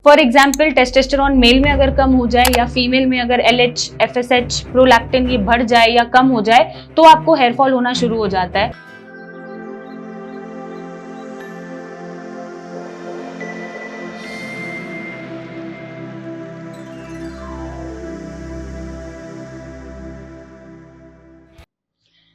For example testosterone mail में अगर कम हो जाए या फीमेल में अगर LH, FSH, प्रोलैक्टिन ये बढ़ जाए या कम हो जाए तो आपको हेयर फॉल होना शुरू हो जाता है।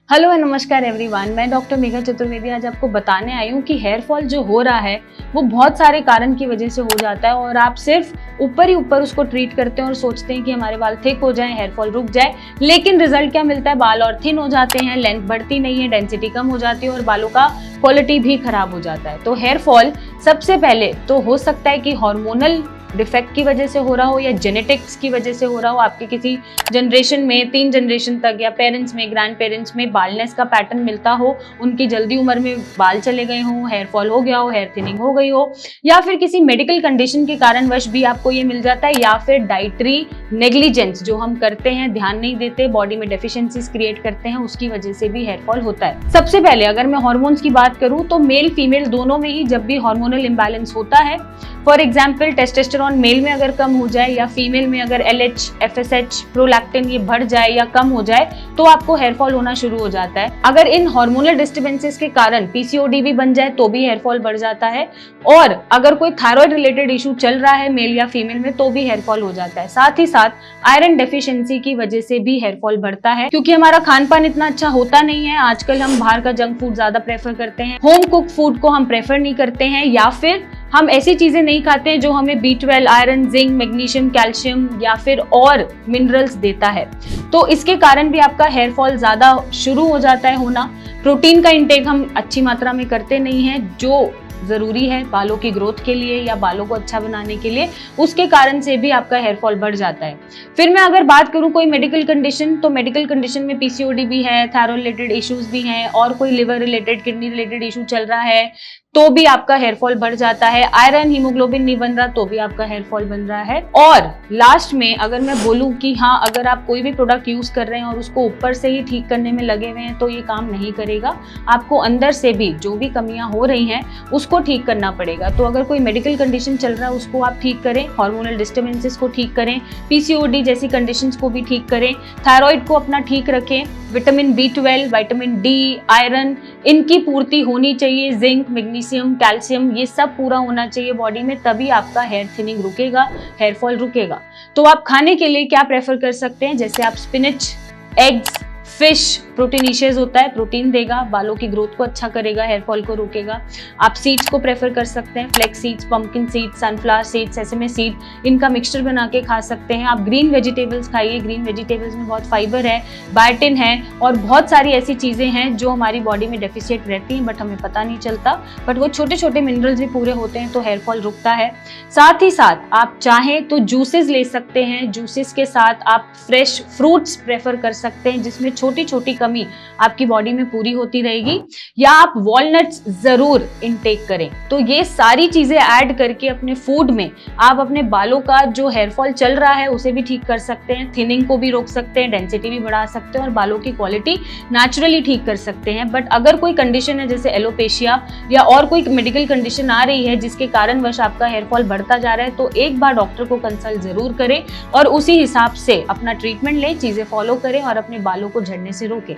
हेलो एंड नमस्कार एवरीवन, मैं डॉक्टर मेघा चतुर्वेदी आज आपको बताने आई हूँ कि हेयर फॉल जो हो रहा है वो बहुत सारे कारण की वजह से हो जाता है और आप सिर्फ ऊपर ही ऊपर उसको ट्रीट करते हैं और सोचते हैं कि हमारे बाल थिक हो जाएं, हेयर फॉल रुक जाए, लेकिन रिजल्ट क्या मिलता है? बाल और थिन हो जाते हैं, लेंथ बढ़ती नहीं है, डेंसिटी कम हो जाती है और बालों का क्वालिटी भी खराब हो जाता है। तो हेयर फॉल सबसे पहले तो हो सकता है कि हार्मोनल डिफेक्ट की वजह से हो रहा हो या जेनेटिक्स की वजह से हो रहा हो। आपके किसी जनरेशन में 3 जनरेशन तक या पेरेंट्स में, ग्रैंड पेरेंट्स में बालनेस का पैटर्न मिलता हो, उनकी जल्दी उम्र में बाल चले गए हों, हेयर फॉल हो गया हो, हेयर थिनिंग हो गई हो, या फिर किसी मेडिकल कंडीशन के कारणवश भी आपको ये मिल जाता है, या फिर डाइटरी नेग्लिजेंस जो हम करते हैं, ध्यान नहीं देते, बॉडी में डेफिशिएंसीज क्रिएट करते हैं, उसकी वजह से भी हेयर फॉल होता है। सबसे पहले अगर मैं हार्मोन्स की बात करूं तो मेल फीमेल दोनों में ही जब भी हार्मोनल इंबैलेंस होता है, फॉर एग्जाम्पल टेस्टोस्टेरोन मेल में अगर कम हो जाए या फीमेल में अगर LH, FSH, प्रोलैक्टिन ये बढ़ जाए या कम हो जाए तो आपको हेयर फॉल होना शुरू हो जाता है। अगर इन हार्मोनल डिस्टर्बेंसेस के कारण PCOD भी बन जाए तो भी हेयर फॉल बढ़ जाता है, और अगर कोई थायराइड रिलेटेड इशू चल रहा है मेल या फीमेल में तो भी हेयर फॉल हो जाता है। साथ ही साथ आयरन डेफिशिएंसी की वजह से भी हेयर फॉल बढ़ता है, क्योंकि हमारा खान पान इतना अच्छा होता नहीं है। आजकल हम बाहर का जंक फूड ज्यादा प्रेफर करते हैं, होम कुक फूड को हम प्रेफर नहीं करते हैं, या फिर हम ऐसी चीजें नहीं खाते हैं जो हमें B12, iron, zinc, magnesium, calcium या फिर और मिनरल्स देता है। तो इसके कारण भी आपका हेयर फॉल ज्यादा शुरू हो जाता है होना। प्रोटीन का इंटेक हम अच्छी मात्रा में करते नहीं हैं जो जरूरी है बालों की ग्रोथ के लिए या बालों को अच्छा बनाने के लिए, उसके कारण से भी आपका हेयर फॉल बढ़ जाता है। फिर मैं अगर बात करूं कोई मेडिकल कंडीशन, तो मेडिकल कंडीशन में PCOD भी है, थायराइड रिलेटेड इश्यूज भी हैं, और कोई liver related, kidney related issue चल रहा है तो भी आपका हेयर फॉल बढ़ जाता है। आयरन, हीमोग्लोबिन नहीं बन रहा तो भी आपका हेयर फॉल बन रहा है। और लास्ट में अगर मैं बोलूं कि हाँ, अगर आप कोई भी प्रोडक्ट यूज कर रहे हैं और उसको ऊपर से ही ठीक करने में लगे हुए हैं तो ये काम नहीं करेगा। आपको अंदर से भी जो भी कमियां हो रही हैं उसको ठीक करना पड़ेगा। तो अगर कोई मेडिकल कंडीशन चल रहा है उसको आप ठीक करें, हार्मोनल डिस्टर्बेंसेस को ठीक करें, PCOD जैसी कंडीशंस को भी ठीक करें, थायराइड को अपना ठीक रखें, vitamin B12, vitamin D, iron इनकी पूर्ति होनी चाहिए, जिंक, मैग्नीशियम, कैल्शियम ये सब पूरा होना चाहिए बॉडी में, तभी आपका हेयर थिनिंग रुकेगा, हेयर फॉल रुकेगा। तो आप खाने के लिए क्या प्रेफर कर सकते हैं? जैसे आप स्पिनच, एग्स, फिश, प्रोटीनिशियस होता है, प्रोटीन देगा, बालों की ग्रोथ को अच्छा करेगा, हेयर फॉल को रोकेगा। आप सीड्स को प्रेफर कर सकते हैं, flax seeds, pumpkin seeds, sunflower seeds, sesame seed, इनका मिक्सचर बना के खा सकते हैं। आप ग्रीन वेजिटेबल्स खाइए, ग्रीन वेजिटेबल्स में बहुत फाइबर है, बायोटिन है और बहुत सारी ऐसी चीजें हैं जो हमारी बॉडी में डेफिशिएट रहती हैं बट हमें पता नहीं चलता, बट वो छोटे छोटे मिनरल्स भी पूरे होते हैं तो हेयर फॉल रुकता है। साथ ही साथ आप चाहें तो जूसेस ले सकते हैं, जूसेस के साथ आप फ्रेश फ्रूट्स प्रेफर कर सकते हैं जिसमें छोटी छोटी कमी आपकी बॉडी में पूरी होती रहेगी, या आप वॉलनट्स जरूर इनटेक करें। तो ये सारी चीजें ऐड करके अपने फूड में आप अपने बालों का जो हेयर फॉल चल रहा है उसे भी ठीक कर सकते हैं, थिनिंग को भी रोक सकते हैं, डेंसिटी भी बढ़ा सकते हैं और बालों की क्वालिटी नेचुरली ठीक कर सकते हैं। बट अगर कोई कंडीशन है जैसे एलोपेशिया या और कोई मेडिकल कंडीशन आ रही है जिसके कारणवश आपका हेयर फॉल बढ़ता जा रहा है तो एक बार डॉक्टर को कंसल्ट जरूर करें और उसी हिसाब से अपना ट्रीटमेंट लें, चीजें फॉलो करें और अपने बालों को झड़ने से रोकें।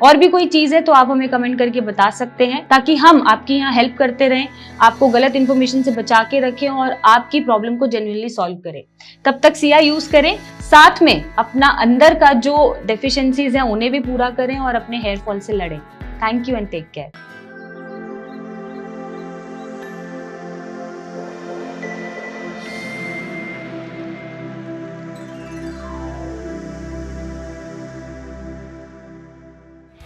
और भी कोई चीज है तो आप हमें कमेंट करके बता सकते हैं ताकि हम आपकी यहाँ हेल्प करते रहें, आपको गलत इन्फॉर्मेशन से बचा के रखें और आपकी प्रॉब्लम को जेन्युइनली सॉल्व करें। तब तक सिया यूज करें, साथ में अपना अंदर का जो डेफिशिएंसीज हैं उन्हें भी पूरा करें और अपने हेयर फॉल से लड़ें। Thank you and take care.